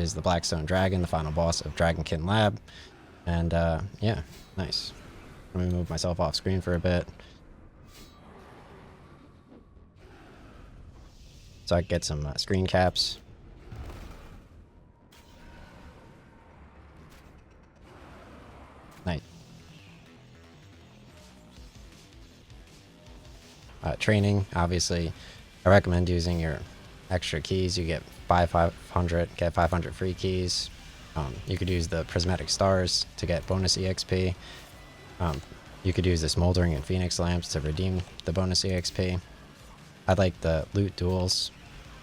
is the Blackstone Dragon, the final boss of Dragonkin Lab. And yeah, nice. Let me move myself off screen for a bit, so I can get some screen caps. Nice. Training, obviously, I recommend using your extra keys. You get 500 free keys. You could use the prismatic stars to get bonus EXP. You could use the smoldering and phoenix lamps to redeem the bonus EXP. I like the loot duels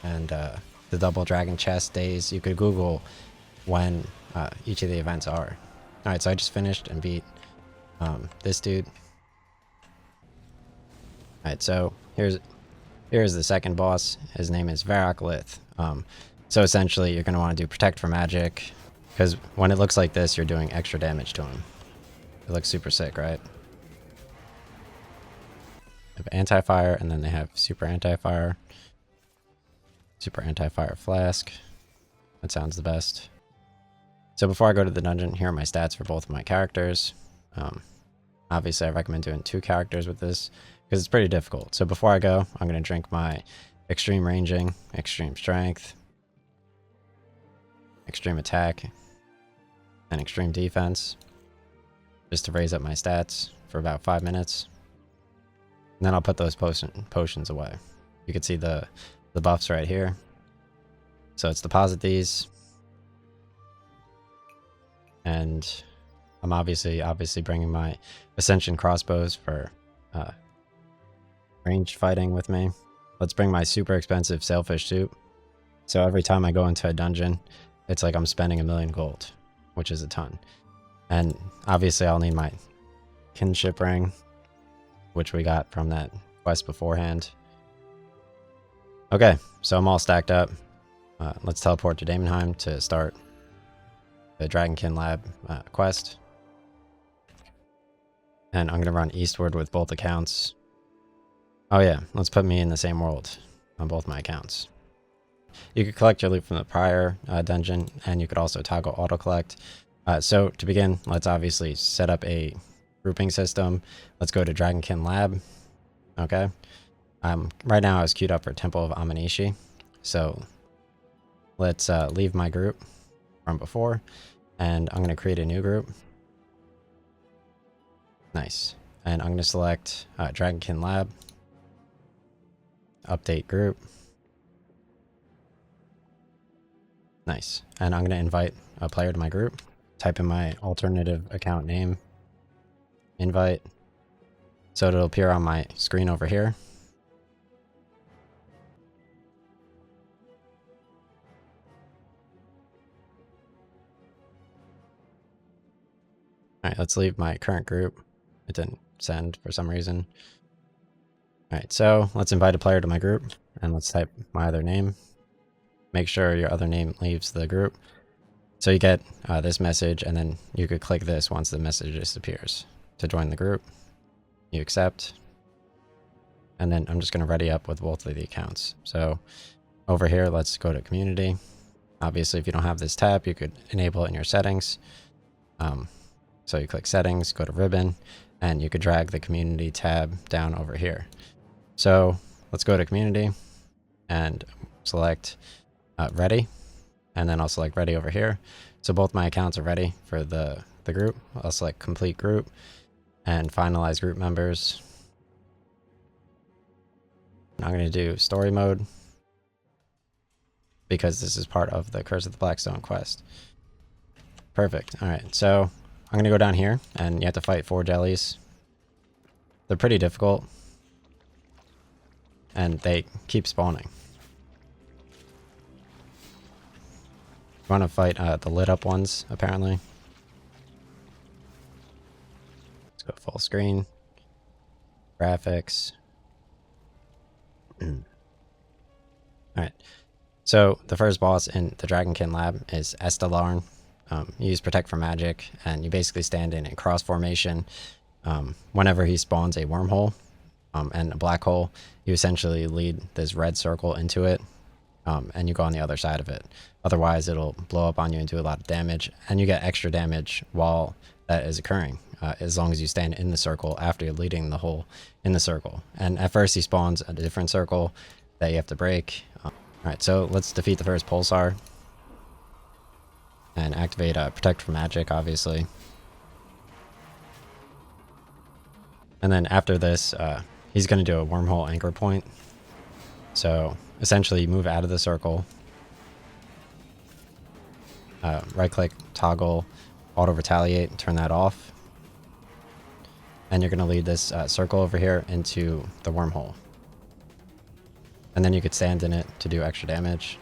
and the double dragon chest days. You could Google when each of the events are. Alright, so I just finished and beat this dude. Alright, so here's the second boss. His name is Verak Lith. So essentially you're going to want to do protect from magic, because when it looks like this, you're doing extra damage to him. It looks super sick, right? They have anti-fire, and then they have super anti-fire. Super anti-fire flask. That sounds the best. So before I go to the dungeon, here are my stats for both of my characters. Obviously, I recommend doing 2 characters with this, because it's pretty difficult. So before I go, I'm going to drink my extreme ranging, extreme strength, extreme attack, and extreme defense, just to raise up my stats for about 5 minutes. And then I'll put those potions away. You can see the buffs right here. So let's deposit these. And I'm obviously bringing my Ascension crossbows for ranged fighting with me. Let's bring my super expensive sailfish suit. So every time I go into a dungeon, it's like I'm spending 1,000,000 gold, which is a ton. And obviously I'll need my kinship ring, which we got from that quest beforehand. Okay, so I'm all stacked up. Let's teleport to Daemonheim to start the Dragonkin Lab quest. And I'm going to run eastward with both accounts. Oh yeah, let's put me in the same world on both my accounts. You could collect your loot from the prior dungeon, and you could also toggle auto-collect. So to begin, let's obviously set up a grouping system. Let's go to Dragonkin Lab. Okay. Right now I was queued up for Temple of Amanishi. So let's leave my group from before, and I'm going to create a new group. Nice. And I'm going to select Dragonkin Lab. Update group. Nice. And I'm going to invite a player to my group. Type in my alternative account name. Invite. So it'll appear on my screen over here. Alright, let's leave my current group. It didn't send for some reason. Alright, so let's invite a player to my group, and let's type my other name. Make sure your other name leaves the group. So you get this message, and then you could click this once the message disappears to join the group. You accept. And then I'm just going to ready up with both of the accounts. So over here, let's go to community. Obviously, if you don't have this tab, you could enable it in your settings. So you click settings, go to ribbon, and you could drag the community tab down over here. So let's go to community and select ready, and then I'll select ready over here. So both my accounts are ready for the group. I'll select complete group and finalize group members. I'm going to do story mode because this is part of the Curse of the Blackstone quest. Perfect. All right, so I'm going to go down here, and you have to fight 4 jellies. They're pretty difficult, and they keep spawning. You want to fight the lit up ones, apparently. Let's go full screen. Graphics. Alright. So the first boss in the Dragonkin Lab is Astellarn. You use Protect from Magic, and you basically stand in a cross formation. Whenever he spawns a wormhole and a black hole, you essentially lead this red circle into it. and you go on the other side of it. Otherwise, it'll blow up on you and do a lot of damage, and you get extra damage while that is occurring, as long as you stand in the circle after you're leading the hole in the circle. And at first, he spawns a different circle that you have to break. Alright, so let's defeat the first pulsar and activate Protect from Magic, obviously. And then after this, he's going to do a wormhole anchor point. So essentially, you move out of the circle, right click, toggle, auto retaliate, turn that off. And you're going to lead this circle over here into the wormhole. And then you could stand in it to do extra damage.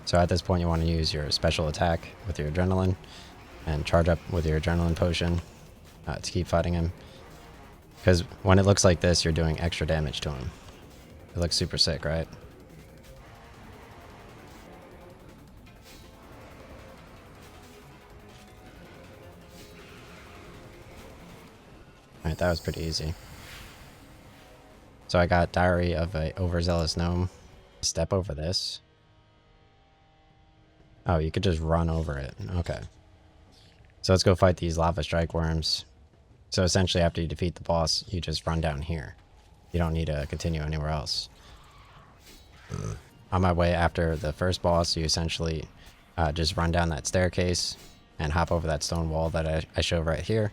So at this point, you want to use your special attack with your adrenaline and charge up with your adrenaline potion to keep fighting him. Because when it looks like this, you're doing extra damage to him. It looks super sick, right? Alright, that was pretty easy. So I got Diary of a Overzealous Gnome. Step over this. Oh, you could just run over it. Okay. So let's go fight these lava strike worms. So essentially, after you defeat the boss, you just run down here. You don't need to continue anywhere else. On my way after the first boss, you essentially just run down that staircase and hop over that stone wall that I show right here.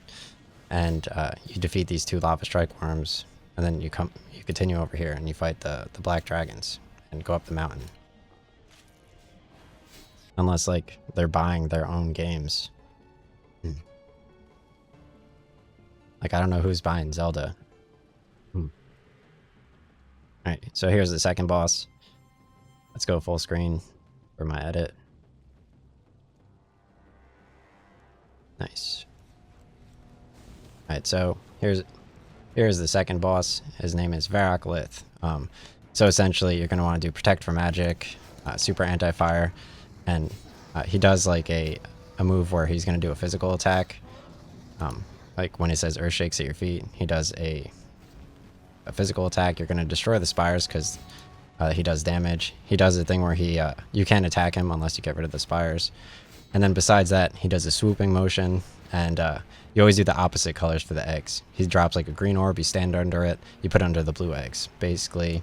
And you defeat these two lava strike worms. And then you continue over here and you fight the black dragons and go up the mountain. Unless, like, they're buying their own games. Like, I don't know who's buying Zelda. Alright, so here's the second boss. Let's go full screen for my edit. Nice. Alright, so here's the second boss. His name is Verak Lith. So essentially, you're going to want to do Protect from Magic, Super Anti-Fire, and he does like a move where he's going to do a physical attack. Like when it says Earth Shakes at your feet, he does a physical attack. You're going to destroy the spires because he does damage. He does a thing where you can't attack him unless you get rid of the spires. And then besides that, he does a swooping motion, and you always do the opposite colors for the eggs. He drops like a green orb, you stand under it, you put under the blue eggs. Basically,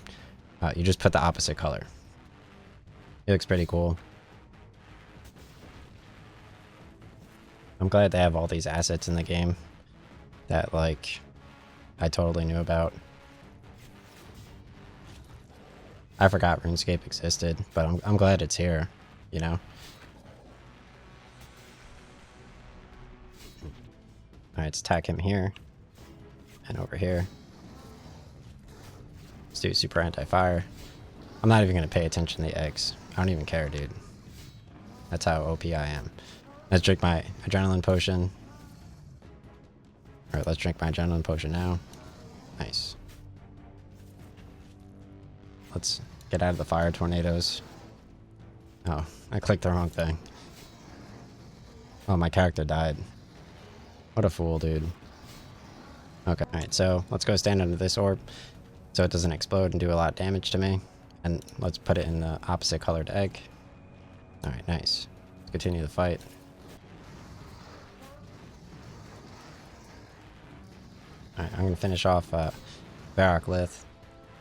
you just put the opposite color. It looks pretty cool. I'm glad they have all these assets in the game that, like, I totally knew about. I forgot RuneScape existed, but I'm glad it's here, you know? Alright, let's attack him here. And over here. Let's do Super Anti-Fire. I'm not even going to pay attention to the eggs. I don't even care, dude. That's how OP I am. Let's drink my adrenaline potion. Alright, let's drink my adrenaline potion now. Nice. Let's get out of the fire tornadoes. Oh, I clicked the wrong thing. Oh, my character died. What a fool, dude. Okay, alright, so let's go stand under this orb so it doesn't explode and do a lot of damage to me. And let's put it in the opposite colored egg. Alright, nice. Let's continue the fight. Alright, I'm going to finish off Verak Lith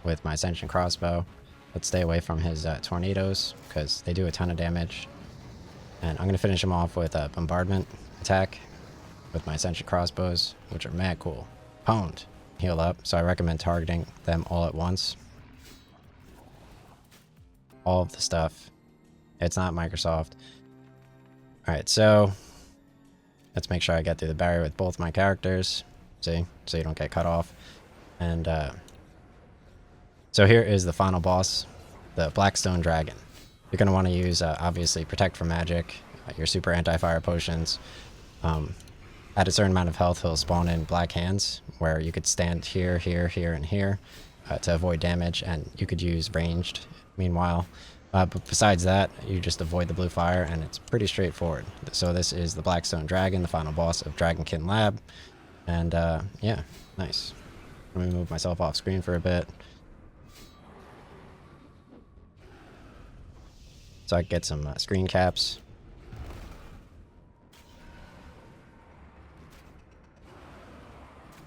with my Ascension Crossbow. Let's stay away from his tornadoes, because they do a ton of damage. And I'm going to finish him off with a Bombardment attack with my Ascension Crossbows, which are mad cool. Pwned. Heal up, so I recommend targeting them all at once. All of the stuff. It's not Microsoft. Alright, so let's make sure I get through the barrier with both my characters. See? So you don't get cut off. And so here is the final boss, the Blackstone Dragon. You're going to want to use, obviously, Protect from Magic, your Super Anti-Fire potions. At a certain amount of health, he'll spawn in black hands, where you could stand here, here, here, and here to avoid damage, and you could use ranged meanwhile. But besides that, you just avoid the blue fire, and it's pretty straightforward. So this is the Blackstone Dragon, the final boss of Dragonkin Lab. And yeah, nice. Let me move myself off screen for a bit. so I can get some screen caps.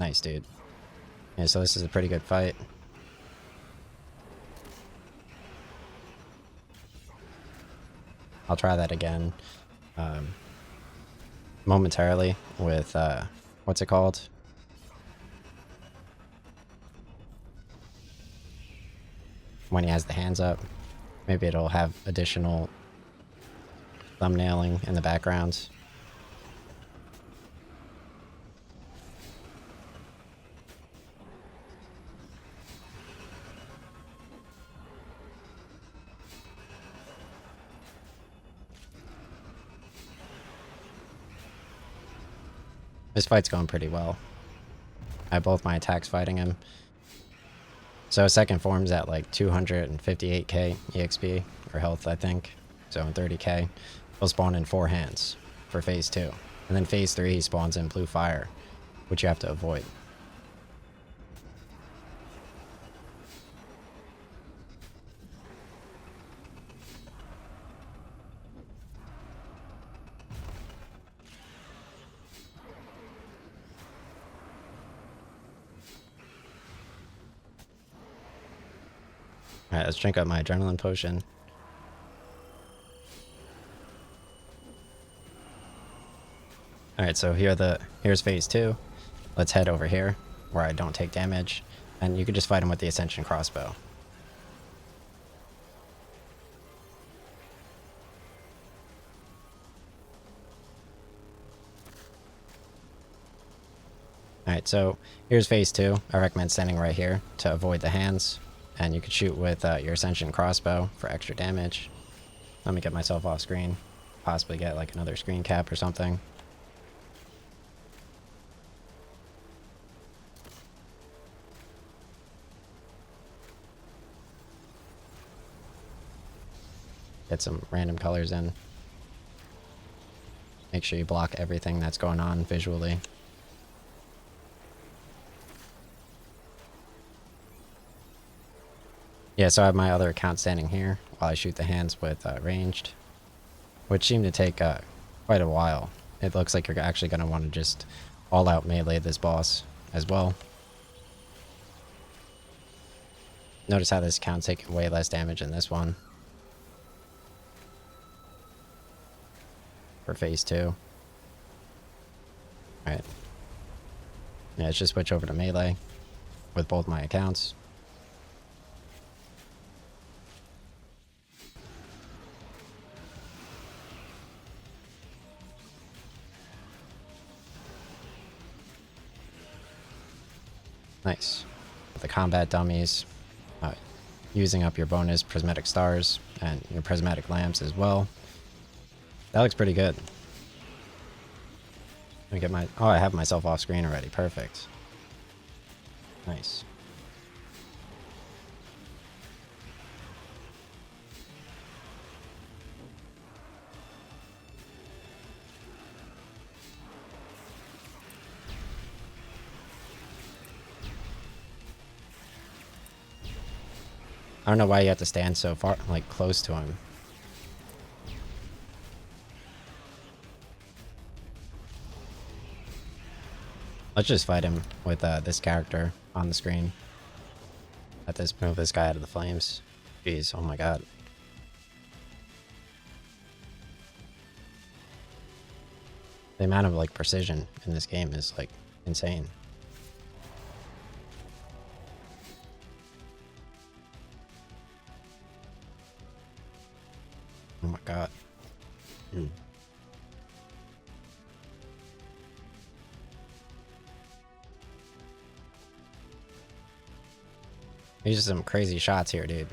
Nice, dude. Yeah, so this is a pretty good fight. I'll try that again momentarily with, what's it called? When he has the hands up. Maybe it'll have additional thumbnailing in the background. This fight's going pretty well. I have both my attacks fighting him. So second form's at like 258k EXP, or health, I think. So in 30k. He'll spawn in 4 hands for phase 2. And then phase 3 he spawns in blue fire, which you have to avoid. Alright, let's drink up my adrenaline potion. Alright, so here's phase 2. Let's head over here, where I don't take damage. And you can just fight him with the Ascension crossbow. Alright, so here's phase 2. I recommend standing right here to avoid the hands. And you can shoot with your Ascension crossbow for extra damage. Let me get myself off screen. Possibly get like another screen cap or something. Get some random colors in. Make sure you block everything that's going on visually. Yeah, so I have my other account standing here while I shoot the hands with ranged, which seemed to take quite a while. It looks like you're actually going to want to just all-out melee this boss as well. Notice how this account's taking way less damage than this one. For phase 2. Alright. Yeah, let's just switch over to melee with both my accounts. Nice. With the combat dummies, using up your bonus prismatic stars and your prismatic lamps as well. That looks pretty good. Let me get my... Oh, I have myself off screen already. Perfect. Nice. I don't know why you have to stand so far, like, close to him. Let's just fight him with this character on the screen. Let this move this guy out of the flames. Jeez, oh my god. The amount of like precision in this game is like insane. Oh my god. These are some crazy shots here, dude.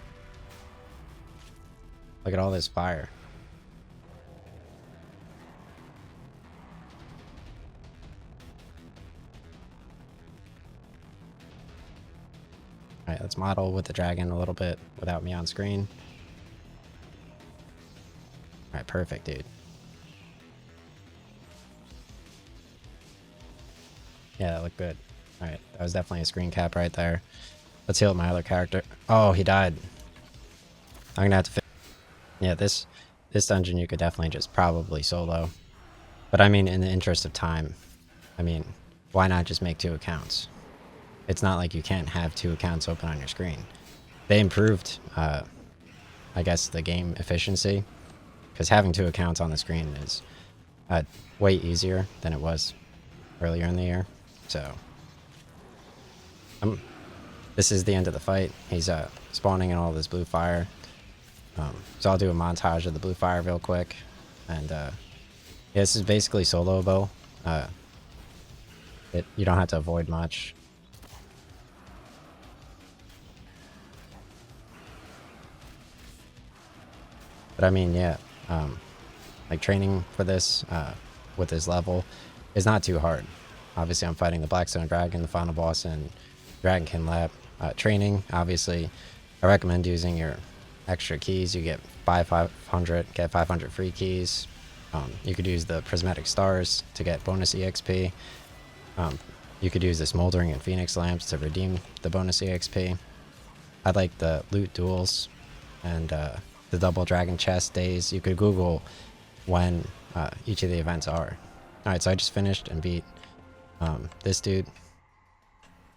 Look at all this fire. Alright, let's model with the dragon a little bit without me on screen. Alright, perfect, dude. Yeah, that looked good. Alright, that was definitely a screen cap right there. Let's heal my other character. Oh, he died. I'm gonna have to Yeah, this dungeon you could definitely just probably solo. But I mean, in the interest of time, I mean, why not just make 2 accounts? It's not like you can't have 2 accounts open on your screen. They improved, I guess, the game efficiency, because having 2 accounts on the screen is way easier than it was earlier in the year. So, this is the end of the fight. He's spawning in all this blue fire. So I'll do a montage of the blue fire real quick. And yeah, this is basically soloable. You don't have to avoid much. But I mean, yeah, like training for this with this level is not too hard. Obviously, I'm fighting the Blackstone Dragon, the final boss in Dragonkin Lab. Training, obviously, I recommend using your extra keys. You get 500, get 500 free keys. You could use the prismatic stars to get bonus EXP. You could use the smoldering and phoenix lamps to redeem the bonus EXP. I like the loot duels and the double dragon chest days. You could Google when each of the events are. Alright, so I just finished and beat this dude.